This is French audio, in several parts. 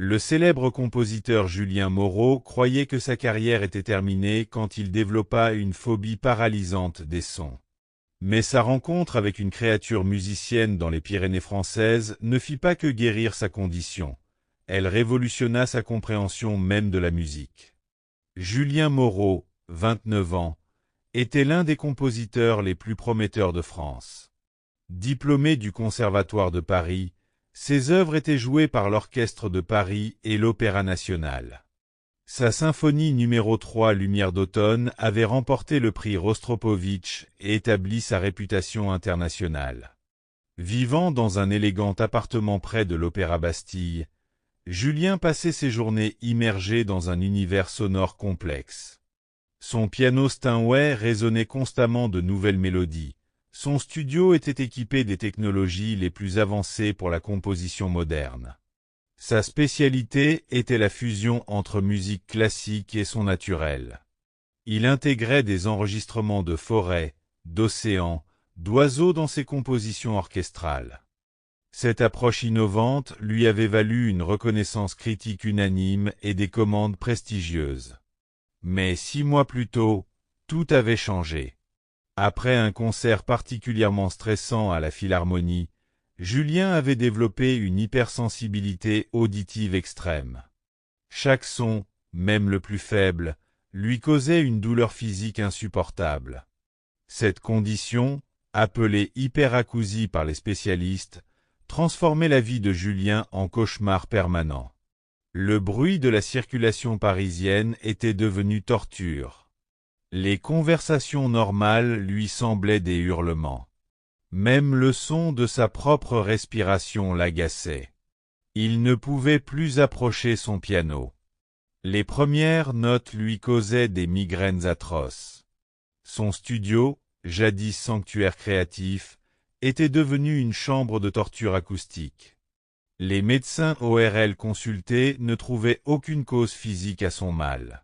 Le célèbre compositeur Julien Moreau croyait que sa carrière était terminée quand il développa une phobie paralysante des sons. Mais sa rencontre avec une créature musicienne dans les Pyrénées françaises ne fit pas que guérir sa condition. Elle révolutionna sa compréhension même de la musique. Julien Moreau, 29 ans, était l'un des compositeurs les plus prometteurs de France. Diplômé du Conservatoire de Paris, ses œuvres étaient jouées par l'Orchestre de Paris et l'Opéra national. Sa symphonie numéro 3 Lumière d'automne avait remporté le prix Rostropovitch et établi sa réputation internationale. Vivant dans un élégant appartement près de l'Opéra Bastille, Julien passait ses journées immergé dans un univers sonore complexe. Son piano Steinway résonnait constamment de nouvelles mélodies. Son studio était équipé des technologies les plus avancées pour la composition moderne. Sa spécialité était la fusion entre musique classique et son naturel. Il intégrait des enregistrements de forêts, d'océans, d'oiseaux dans ses compositions orchestrales. Cette approche innovante lui avait valu une reconnaissance critique unanime et des commandes prestigieuses. Mais 6 mois plus tôt, tout avait changé. Après un concert particulièrement stressant à la Philharmonie, Julien avait développé une hypersensibilité auditive extrême. Chaque son, même le plus faible, lui causait une douleur physique insupportable. Cette condition, appelée hyperacousie par les spécialistes, transformait la vie de Julien en cauchemar permanent. Le bruit de la circulation parisienne était devenu torture. Les conversations normales lui semblaient des hurlements. Même le son de sa propre respiration l'agaçait. Il ne pouvait plus approcher son piano. Les premières notes lui causaient des migraines atroces. Son studio, jadis sanctuaire créatif, était devenu une chambre de torture acoustique. Les médecins ORL consultés ne trouvaient aucune cause physique à son mal.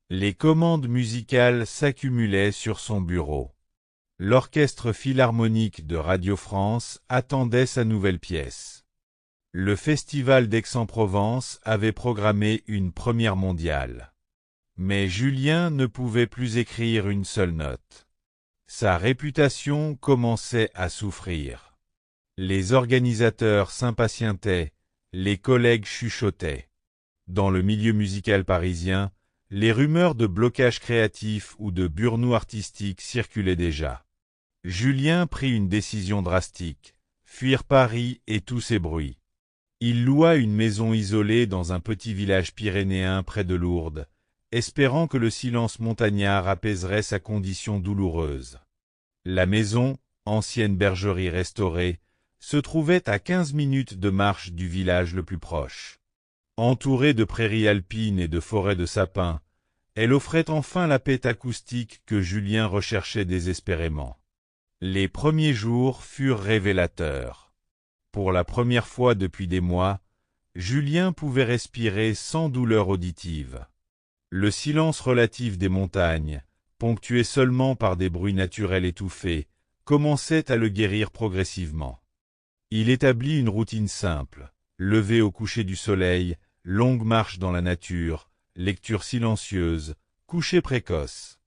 Les commandes musicales s'accumulaient sur son bureau. L'Orchestre philharmonique de Radio France attendait sa nouvelle pièce. Le Festival d'Aix-en-Provence avait programmé une première mondiale. Mais Julien ne pouvait plus écrire une seule note. Sa réputation commençait à souffrir. Les organisateurs s'impatientaient, les collègues chuchotaient. Dans le milieu musical parisien, les rumeurs de blocage créatif ou de burn-out artistique circulaient déjà. Julien prit une décision drastique, fuir Paris et tous ses bruits. Il loua une maison isolée dans un petit village pyrénéen près de Lourdes, espérant que le silence montagnard apaiserait sa condition douloureuse. La maison, ancienne bergerie restaurée, se trouvait à 15 minutes de marche du village le plus proche. Entourée de prairies alpines et de forêts de sapins, elle offrait enfin la paix acoustique que Julien recherchait désespérément. Les premiers jours furent révélateurs. Pour la première fois depuis des mois, Julien pouvait respirer sans douleur auditive. Le silence relatif des montagnes, ponctué seulement par des bruits naturels étouffés, commençait à le guérir progressivement. Il établit une routine simple, lever au coucher du soleil, longue marche dans la nature, lecture silencieuse, coucher précoce.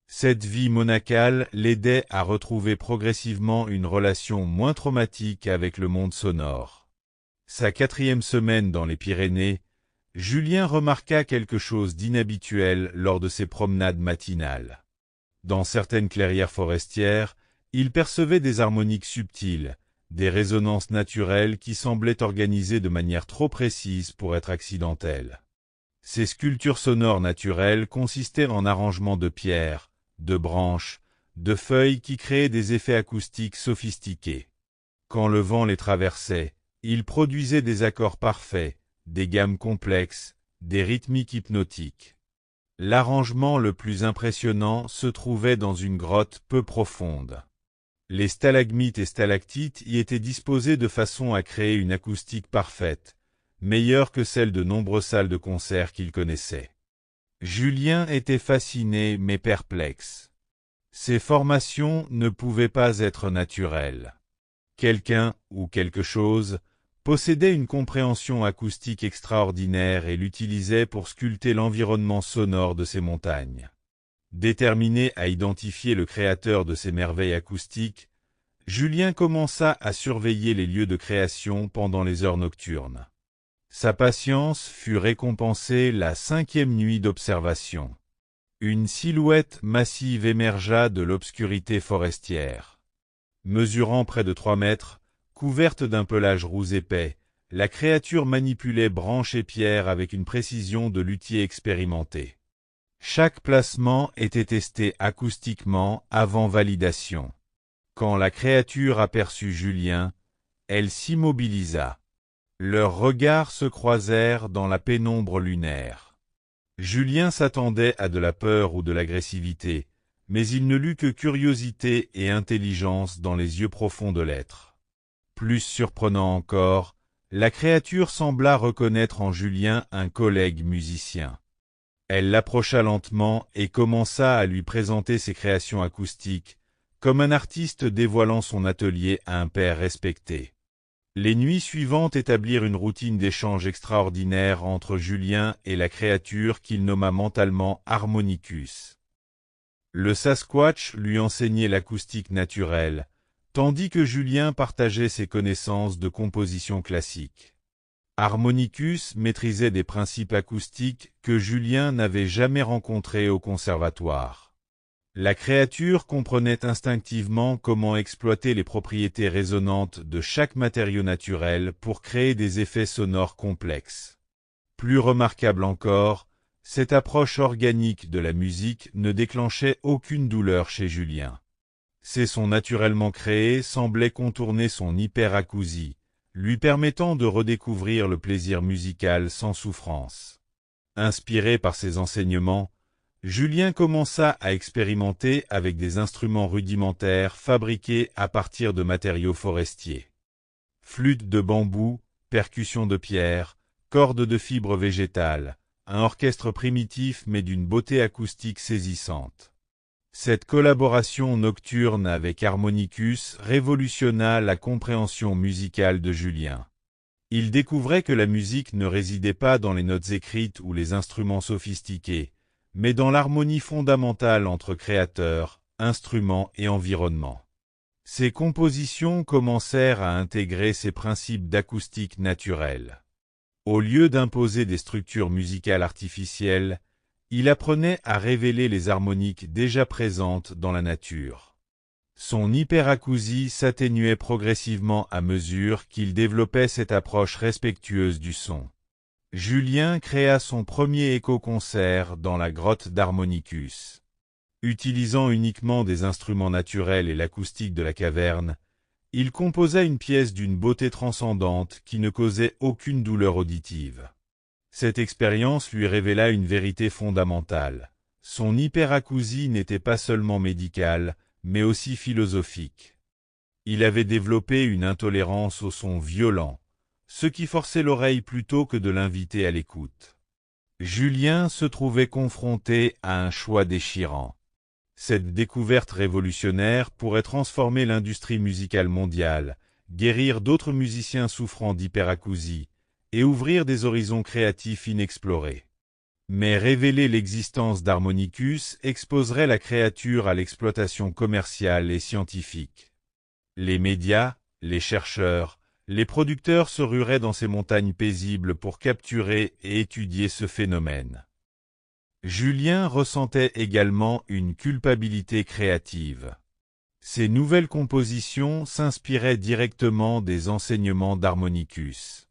Cette vie monacale l'aidait à retrouver progressivement une relation moins traumatique avec le monde sonore. Sa 4e semaine dans les Pyrénées, Julien remarqua quelque chose d'inhabituel lors de ses promenades matinales. Dans certaines clairières forestières, il percevait des harmoniques subtiles, des résonances naturelles qui semblaient organisées de manière trop précise pour être accidentelles. Ces sculptures sonores naturelles consistaient en arrangements de pierres, de branches, de feuilles qui créaient des effets acoustiques sophistiqués. Quand le vent les traversait, ils produisaient des accords parfaits, des gammes complexes, des rythmiques hypnotiques. L'arrangement le plus impressionnant se trouvait dans une grotte peu profonde. Les stalagmites et stalactites y étaient disposés de façon à créer une acoustique parfaite, meilleure que celle de nombreuses salles de concert qu'il connaissait. Julien était fasciné mais perplexe. Ces formations ne pouvaient pas être naturelles. Quelqu'un ou quelque chose possédait une compréhension acoustique extraordinaire et l'utilisait pour sculpter l'environnement sonore de ces montagnes. Déterminé à identifier le créateur de ces merveilles acoustiques, Julien commença à surveiller les lieux de création pendant les heures nocturnes. Sa patience fut récompensée la 5e nuit d'observation. Une silhouette massive émergea de l'obscurité forestière. Mesurant près de 3 mètres, couverte d'un pelage roux épais, la créature manipulait branches et pierres avec une précision de luthier expérimenté. Chaque placement était testé acoustiquement avant validation. Quand la créature aperçut Julien, elle s'immobilisa. Leurs regards se croisèrent dans la pénombre lunaire. Julien s'attendait à de la peur ou de l'agressivité, mais il ne lut que curiosité et intelligence dans les yeux profonds de l'être. Plus surprenant encore, la créature sembla reconnaître en Julien un collègue musicien. Elle l'approcha lentement et commença à lui présenter ses créations acoustiques, comme un artiste dévoilant son atelier à un père respecté. Les nuits suivantes établirent une routine d'échange extraordinaire entre Julien et la créature qu'il nomma mentalement Harmonicus. Le Sasquatch lui enseignait l'acoustique naturelle, tandis que Julien partageait ses connaissances de composition classique. Harmonicus maîtrisait des principes acoustiques que Julien n'avait jamais rencontrés au conservatoire. La créature comprenait instinctivement comment exploiter les propriétés résonantes de chaque matériau naturel pour créer des effets sonores complexes. Plus remarquable encore, cette approche organique de la musique ne déclenchait aucune douleur chez Julien. Ses sons naturellement créés semblaient contourner son hyperacousie, lui permettant de redécouvrir le plaisir musical sans souffrance. Inspiré par ces enseignements, Julien commença à expérimenter avec des instruments rudimentaires fabriqués à partir de matériaux forestiers. Flûte de bambou, percussions de pierre, cordes de fibres végétales, un orchestre primitif mais d'une beauté acoustique saisissante. Cette collaboration nocturne avec Harmonicus révolutionna la compréhension musicale de Julien. Il découvrait que la musique ne résidait pas dans les notes écrites ou les instruments sophistiqués, mais dans l'harmonie fondamentale entre créateur, instrument et environnement. Ses compositions commencèrent à intégrer ces principes d'acoustique naturelle. Au lieu d'imposer des structures musicales artificielles, il apprenait à révéler les harmoniques déjà présentes dans la nature. Son hyperacousie s'atténuait progressivement à mesure qu'il développait cette approche respectueuse du son. Julien créa son premier écho-concert dans la grotte d'Harmonicus. Utilisant uniquement des instruments naturels et l'acoustique de la caverne, il composa une pièce d'une beauté transcendante qui ne causait aucune douleur auditive. Cette expérience lui révéla une vérité fondamentale. Son hyperacousie n'était pas seulement médicale, mais aussi philosophique. Il avait développé une intolérance au son violent, ce qui forçait l'oreille plutôt que de l'inviter à l'écoute. Julien se trouvait confronté à un choix déchirant. Cette découverte révolutionnaire pourrait transformer l'industrie musicale mondiale, guérir d'autres musiciens souffrant d'hyperacousie, et ouvrir des horizons créatifs inexplorés. Mais révéler l'existence d'Harmonicus exposerait la créature à l'exploitation commerciale et scientifique. Les médias, les chercheurs, les producteurs se rueraient dans ces montagnes paisibles pour capturer et étudier ce phénomène. Julien ressentait également une culpabilité créative. Ses nouvelles compositions s'inspiraient directement des enseignements d'Harmonicus.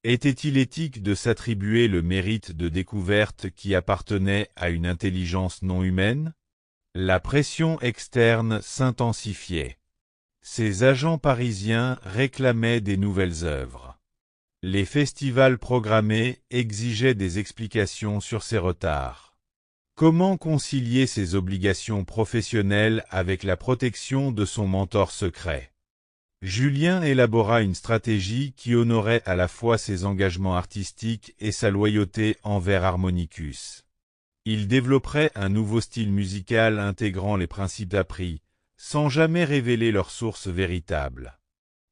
Était-il éthique de s'attribuer le mérite de découverte qui appartenait à une intelligence non humaine? La pression externe s'intensifiait. Ces agents parisiens réclamaient des nouvelles œuvres. Les festivals programmés exigeaient des explications sur ces retards. Comment concilier ses obligations professionnelles avec la protection de son mentor secret? Julien élabora une stratégie qui honorait à la fois ses engagements artistiques et sa loyauté envers Harmonicus. Il développerait un nouveau style musical intégrant les principes appris, sans jamais révéler leur source véritable.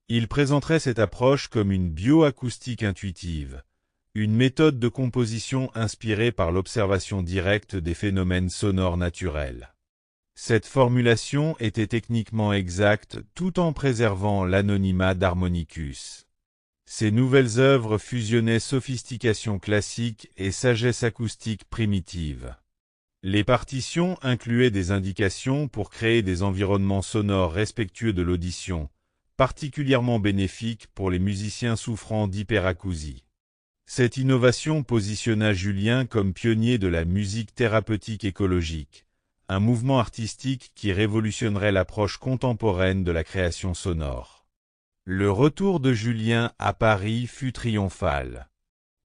Il présenterait cette approche comme une bioacoustique intuitive, une méthode de composition inspirée par l'observation directe des phénomènes sonores naturels. Cette formulation était techniquement exacte tout en préservant l'anonymat d'Harmonicus. Ces nouvelles œuvres fusionnaient sophistication classique et sagesse acoustique primitive. Les partitions incluaient des indications pour créer des environnements sonores respectueux de l'audition, particulièrement bénéfiques pour les musiciens souffrant d'hyperacousie. Cette innovation positionna Julien comme pionnier de la musique thérapeutique écologique, un mouvement artistique qui révolutionnerait l'approche contemporaine de la création sonore. Le retour de Julien à Paris fut triomphal.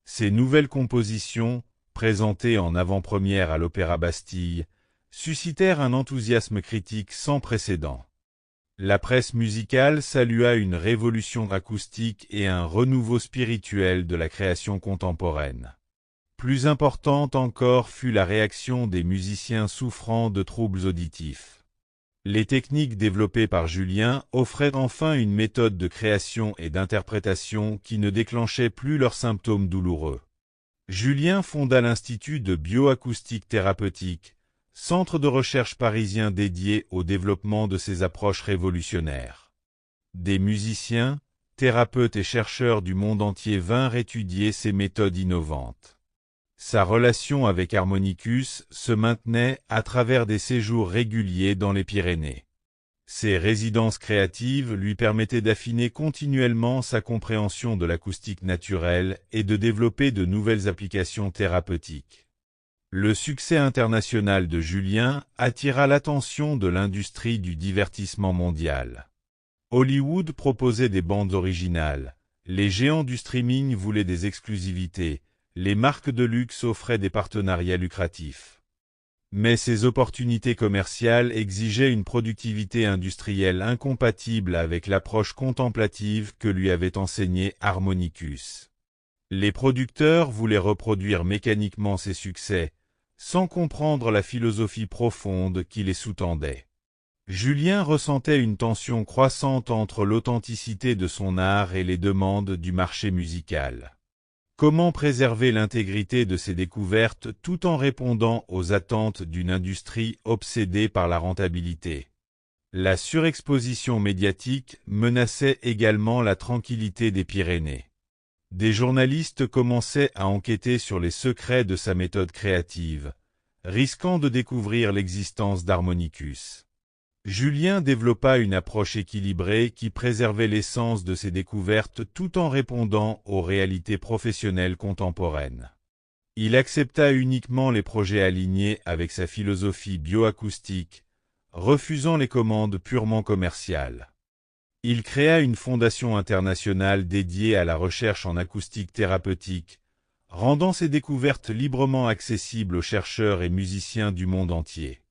Ses nouvelles compositions, présentées en avant-première à l'Opéra Bastille, suscitèrent un enthousiasme critique sans précédent. La presse musicale salua une révolution acoustique et un renouveau spirituel de la création contemporaine. Plus importante encore fut la réaction des musiciens souffrant de troubles auditifs. Les techniques développées par Julien offraient enfin une méthode de création et d'interprétation qui ne déclenchait plus leurs symptômes douloureux. Julien fonda l'Institut de bioacoustique thérapeutique, centre de recherche parisien dédié au développement de ces approches révolutionnaires. Des musiciens, thérapeutes et chercheurs du monde entier vinrent étudier ces méthodes innovantes. Sa relation avec Harmonicus se maintenait à travers des séjours réguliers dans les Pyrénées. Ces résidences créatives lui permettaient d'affiner continuellement sa compréhension de l'acoustique naturelle et de développer de nouvelles applications thérapeutiques. Le succès international de Julien attira l'attention de l'industrie du divertissement mondial. Hollywood proposait des bandes originales, les géants du streaming voulaient des exclusivités, les marques de luxe offraient des partenariats lucratifs. Mais ces opportunités commerciales exigeaient une productivité industrielle incompatible avec l'approche contemplative que lui avait enseignée Harmonicus. Les producteurs voulaient reproduire mécaniquement ces succès, sans comprendre la philosophie profonde qui les sous-tendait. Julien ressentait une tension croissante entre l'authenticité de son art et les demandes du marché musical. Comment préserver l'intégrité de ses découvertes tout en répondant aux attentes d'une industrie obsédée par la rentabilité? La surexposition médiatique menaçait également la tranquillité des Pyrénées. Des journalistes commençaient à enquêter sur les secrets de sa méthode créative, risquant de découvrir l'existence d'Harmonicus. Julien développa une approche équilibrée qui préservait l'essence de ses découvertes tout en répondant aux réalités professionnelles contemporaines. Il accepta uniquement les projets alignés avec sa philosophie bioacoustique, refusant les commandes purement commerciales. Il créa une fondation internationale dédiée à la recherche en acoustique thérapeutique, rendant ses découvertes librement accessibles aux chercheurs et musiciens du monde entier.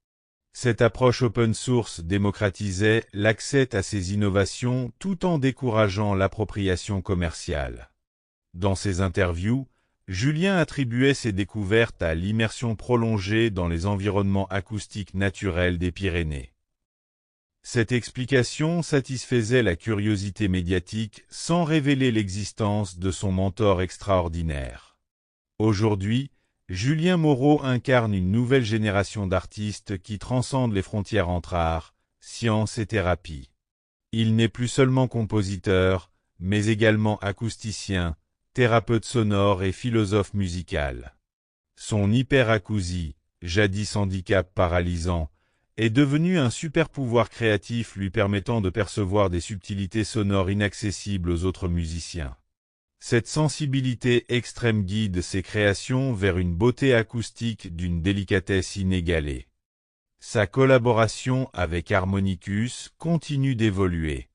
Cette approche open source démocratisait l'accès à ces innovations tout en décourageant l'appropriation commerciale. Dans ses interviews, Julien attribuait ses découvertes à l'immersion prolongée dans les environnements acoustiques naturels des Pyrénées. Cette explication satisfaisait la curiosité médiatique sans révéler l'existence de son mentor extraordinaire. Aujourd'hui, Julien Moreau incarne une nouvelle génération d'artistes qui transcendent les frontières entre art, science et thérapie. Il n'est plus seulement compositeur, mais également acousticien, thérapeute sonore et philosophe musical. Son hyperacousie, jadis handicap paralysant, est devenu un super-pouvoir créatif lui permettant de percevoir des subtilités sonores inaccessibles aux autres musiciens. Cette sensibilité extrême guide ses créations vers une beauté acoustique d'une délicatesse inégalée. Sa collaboration avec Harmonicus continue d'évoluer.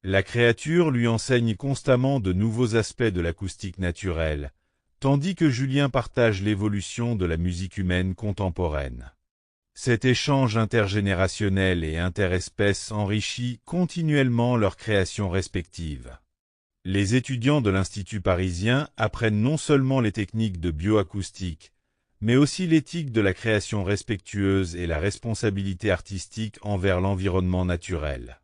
La créature lui enseigne constamment de nouveaux aspects de l'acoustique naturelle, tandis que Julien partage l'évolution de la musique humaine contemporaine. Cet échange intergénérationnel et interespèces enrichit continuellement leurs créations respectives. Les étudiants de l'Institut parisien apprennent non seulement les techniques de bioacoustique, mais aussi l'éthique de la création respectueuse et la responsabilité artistique envers l'environnement naturel.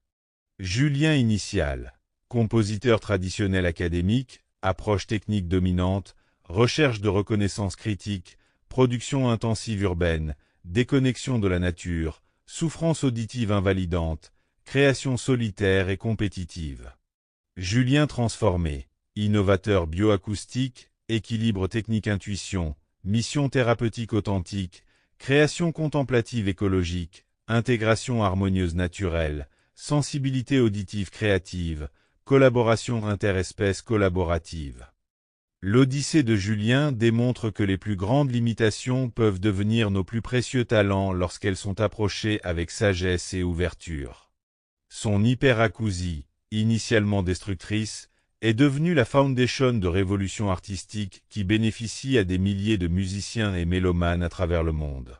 Julien initial, Compositeur traditionnel académique, approche technique dominante, recherche de reconnaissance critique, production intensive urbaine, déconnexion de la nature, souffrance auditive invalidante, création solitaire et compétitive. Julien transformé, innovateur bioacoustique, équilibre technique intuition, mission thérapeutique authentique, création contemplative écologique, intégration harmonieuse naturelle, sensibilité auditive créative, collaboration interespèces collaborative. L'Odyssée de Julien démontre que les plus grandes limitations peuvent devenir nos plus précieux talents lorsqu'elles sont approchées avec sagesse et ouverture. Son hyperacousie, initialement destructrice, est devenue la foundation de révolution artistique qui bénéficie à des milliers de musiciens et mélomanes à travers le monde.